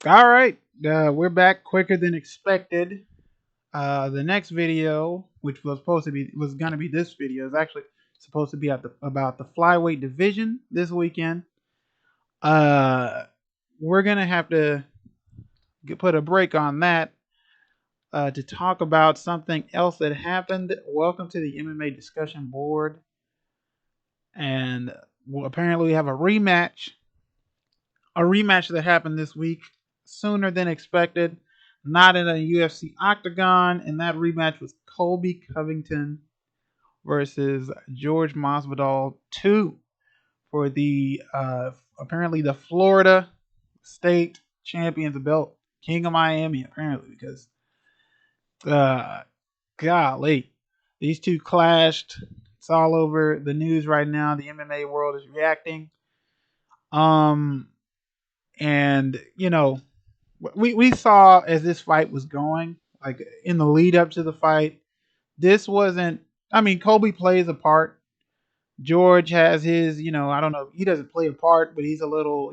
All right, we're back quicker than expected. The next video, which was gonna be this video, is actually supposed to be about the flyweight division this weekend. Uh, we're gonna have to put a break on that to talk about something else that happened. Welcome to the MMA discussion board, and apparently we have a rematch that happened this week sooner than expected, not in a UFC octagon, and that rematch was Colby Covington versus George Masvidal 2 for the apparently the Florida State Champions belt, King of Miami, apparently, because uh, golly, these two clashed. It's all over the news right now. The MMA world is reacting. Um, and we saw as this fight was going, like in the lead up to the fight, this wasn't. I mean, Colby plays a part. George has his, I don't know. He doesn't play a part, but he's a little,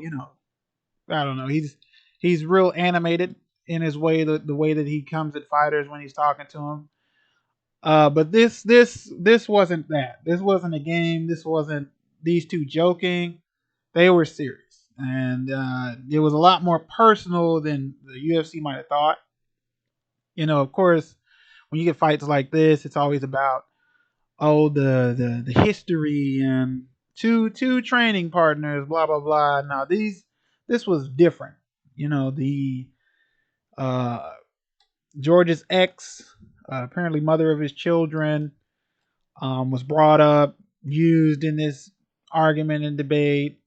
I don't know. He's real animated in his way, the way that he comes at fighters when he's talking to them. But this wasn't that. This wasn't a game. This wasn't these two joking. They were serious, and it was a lot more personal than the UFC might have thought. Of course, when you get fights like this, it's always about the history and two training partners, blah blah blah. Now this was different. The uh, George's ex, apparently mother of his children, was brought up, used in this argument and debate.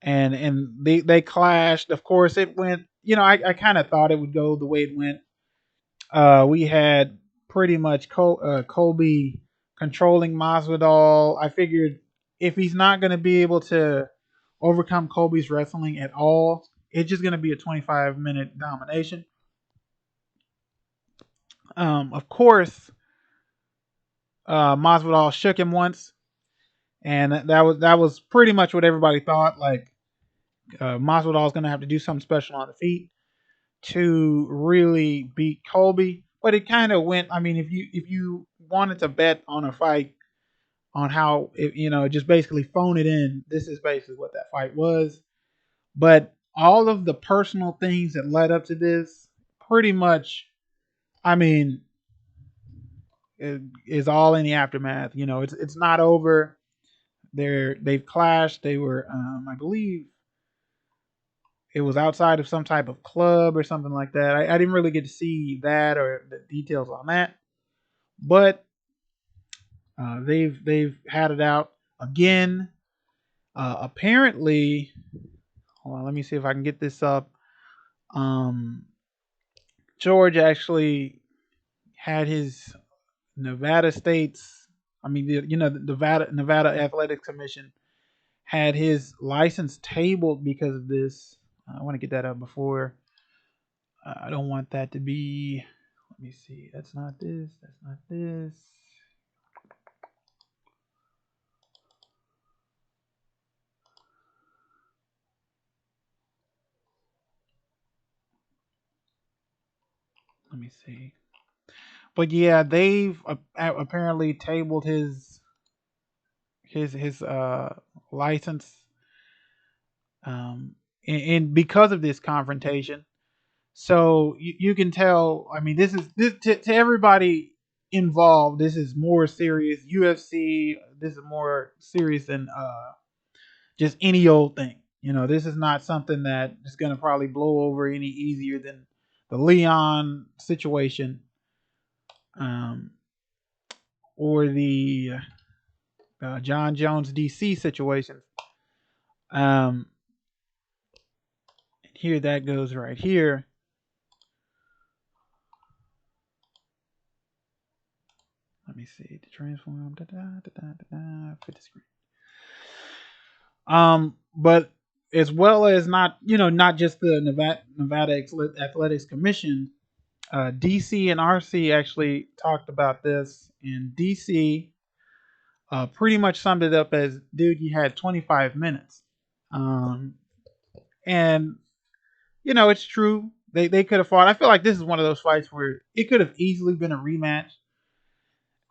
And they clashed. Of course, it went. I kind of thought it would go the way it went. We had pretty much Colby controlling Masvidal. I figured if he's not going to be able to overcome Colby's wrestling at all, it's just going to be a 25-minute domination. Of course, Masvidal shook him once, and that was pretty much what everybody thought. Like Masvidal is going to have to do something special on the feet to really beat Colby. But it kind of went. I mean, if you wanted to bet on a fight on how just basically phone it in, this is basically what that fight was. But all of the personal things that led up to this, pretty much, I mean, is all in the aftermath. It's not over. They've clashed. They were, I believe, it was outside of some type of club or something like that. I didn't really get to see that or the details on that, but they've had it out again. Apparently, hold on, let me see if I can get this up. Um, George actually had his Nevada State's, I mean, the Nevada Athletics Commission had his license tabled because of this. I want to get that up before. I don't want that to be. Let me see. That's not this. That's not this. Let me see. But yeah, they've apparently tabled his license, um, and because of this confrontation. So you can tell. I mean, this to everybody involved. This is more serious. UFC. This is more serious than just any old thing. This is not something that is going to probably blow over any easier than the Leon situation, um, or the John Jones DC situation. Um, here that goes right here. Let me see the transform. Fit the screen. But as well as not just the Nevada Athletics Commission, DC and RC actually talked about this, and DC pretty much summed it up as, dude, you had 25 minutes. Um, and it's true. They could have fought. I feel like this is one of those fights where it could have easily been a rematch.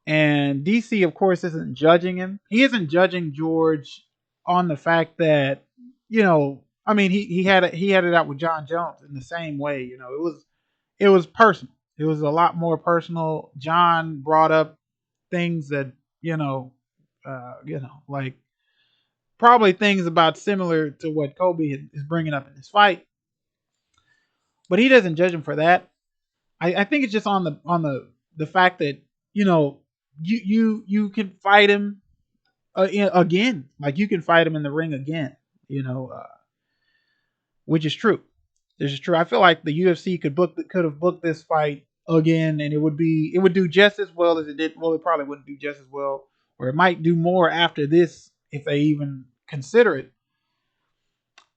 And DC, of course, isn't judging him. He isn't judging George on the fact that, I mean, he had it out with John Jones in the same way. It was personal. It was a lot more personal. John brought up things that like probably things about similar to what Colby is bringing up in this fight, but he doesn't judge him for that. I think it's just on the fact that you can fight him again, like you can fight him in the ring again, you know, uh, which is true. This is true. I feel like the UFC could have booked this fight again, and it would do just as well as it did. Well, it probably wouldn't do just as well, or it might do more after this if they even consider it.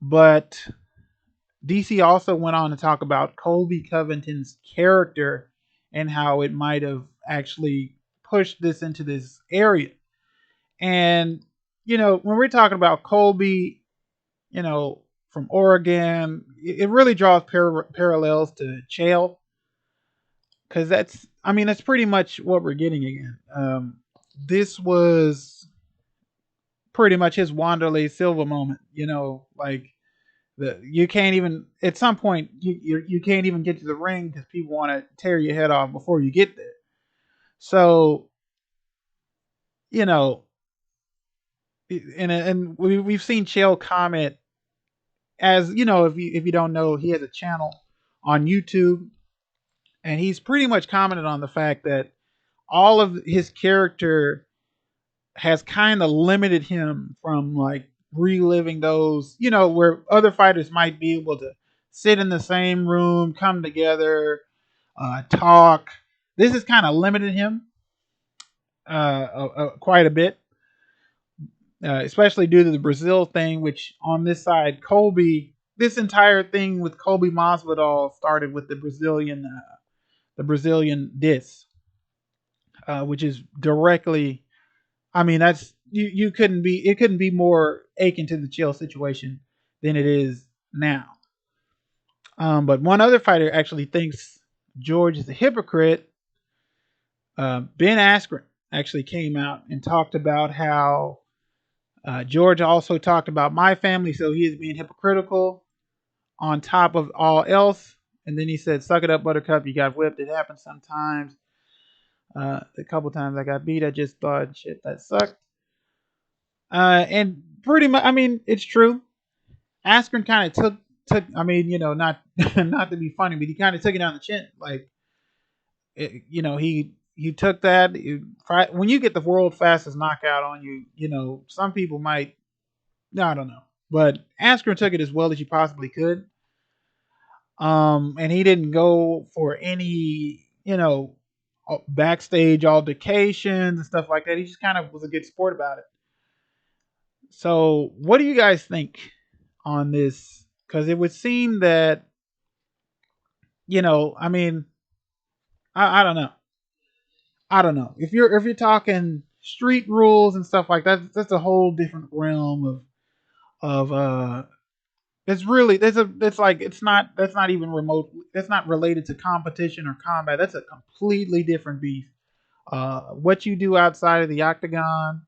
But DC also went on to talk about Colby Covington's character and how it might have actually pushed this into this area. And when we're talking about Colby, from Oregon, it really draws parallels to Chael, because that's pretty much what we're getting again. This was pretty much his Wanderlei Silva moment. Like you can't even at some point you can't even get to the ring because people want to tear your head off before you get there. So you know, and we've seen Chael comment, as if you don't know, he has a channel on YouTube, and he's pretty much commented on the fact that all of his character has kind of limited him from like reliving those, where other fighters might be able to sit in the same room, come together, talk. This has kind of limited him quite a bit, especially due to the Brazil thing, which on this side, this entire thing with Colby Masvidal started with the Brazilian diss, which is directly. I mean, that's you couldn't be it couldn't be more akin to the Chael situation than it is now. But one other fighter actually thinks George is a hypocrite. Ben Askren actually came out and talked about how George also talked about my family, so he is being hypocritical on top of all else. And then he said, "Suck it up, Buttercup. You got whipped. It happens sometimes. A couple times I got beat. I just thought, shit, that sucked." And pretty much, I mean, it's true. Askren kind of took. I mean, not not to be funny, but he kind of took it on the chin. Like, he took that. When you get the world fastest knockout on you, some people might. No, I don't know, but Askren took it as well as he possibly could. And he didn't go for any, backstage altercations and stuff like that. He just kind of was a good sport about it. So, what do you guys think on this? Because it would seem that, I mean, I don't know. I don't know if you're talking street rules and stuff like that. That's a whole different realm of. It's really it's like that's not even remote. That's not related to competition or combat. That's a completely different beast. What you do outside of the octagon,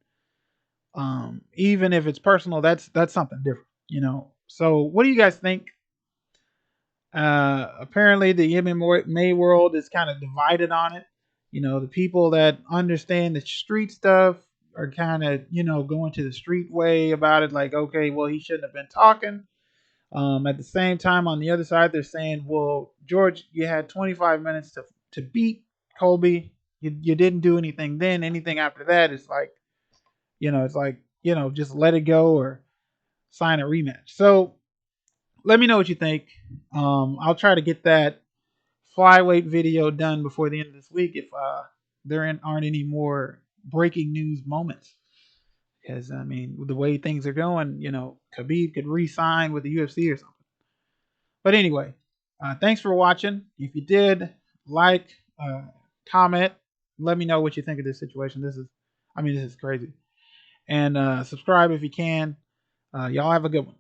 even if it's personal, that's something different. So what do you guys think? Apparently the MMA world is kind of divided on it. The people that understand the street stuff are kind of going to the street way about it, like, okay, well, he shouldn't have been talking. At the same time, on the other side, they're saying, well, George, you had 25 minutes to beat Colby. You didn't do anything then. Anything after that is like, just let it go or sign a rematch. So let me know what you think. I'll try to get that flyweight video done before the end of this week if there aren't any more breaking news moments. Because, I mean, with the way things are going, Khabib could re-sign with the UFC or something. But anyway, thanks for watching. If you did, like, comment, let me know what you think of this situation. This is crazy. And subscribe if you can. Y'all have a good one.